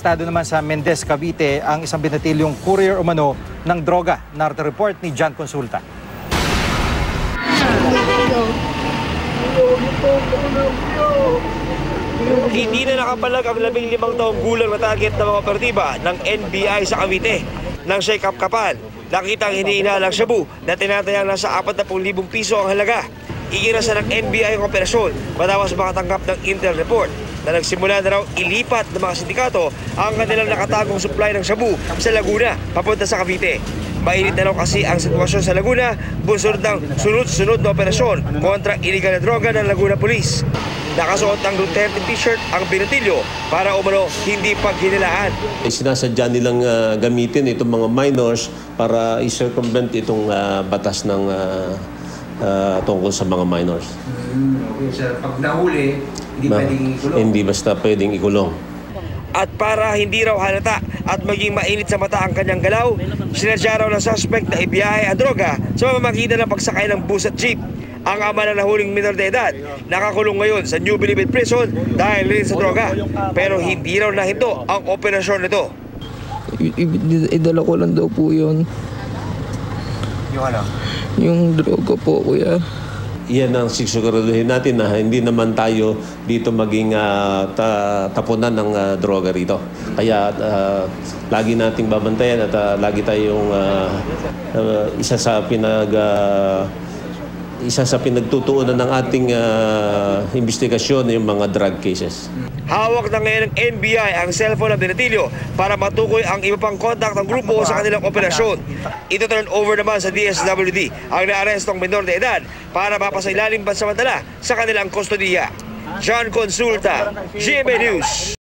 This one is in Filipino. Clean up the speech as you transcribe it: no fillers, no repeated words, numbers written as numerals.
Estado naman sa Mendez, Cavite ang isang binatilyong courier umano ng droga. Narito report ni John Consulta. Hindi na nakapalag ang 15 taong gulang na target ng mga operatiba ng NBI sa Cavite. Nang siya'y kapkapan, nakitang hiniinalang shabu na tinatayang nasa 40,000 piso ang halaga. Iginasa ng NBI ang operasyon matapos makatanggap ng intel report na nagsimula na raw ilipat ng mga sindikato ang kanilang nakatagong supply ng shabu sa Laguna papunta sa Cavite. Mainit na raw kasi ang sitwasyon sa Laguna, bunsod ng sunod-sunod na operasyon kontra iligal na droga ng Laguna Police. Nakasuot ng Duterte t-shirt ang binatilyo para umano hindi paghinilaan. Sinasadya nilang gamitin itong mga minors para i-circumvent itong batas ng tungkol sa mga minors. Okay, sir. Pag nahuli, hindi pwedeng ikulong? Hindi basta pwedeng ikulong. At para hindi raw halata at maging mainit sa mata ang kanyang galaw, sinadya raw ng suspect na ibiyahe ang droga sa pamamagitan ng pagsakay ng bus at jeep. Ang ama na nahuling minor de edad, nakakulong ngayon sa New Bilibid Prison dahil rin sa droga. Pero hindi raw nahinto ang operasyon nito. Idala ko lang daw po yun. Yung ano? Yung droga po, kuya. Iyan ang siguraduhin natin na hindi naman tayo dito maging tapunan ng droga rito. Kaya lagi nating babantayan at lagi tayong isa sa pinagtutuunan ng ating investigasyon yung mga drug cases. Hawak na ngayon ng NBI ang cellphone ng binatilyo para matukoy ang iba pang kontak ng grupo sa kanilang operasyon. Ito turn over naman sa DSWD ang naarestong minor de edad para mapasailalim pansamantala sa kanilang kustodiya. John Consulta, GMA News.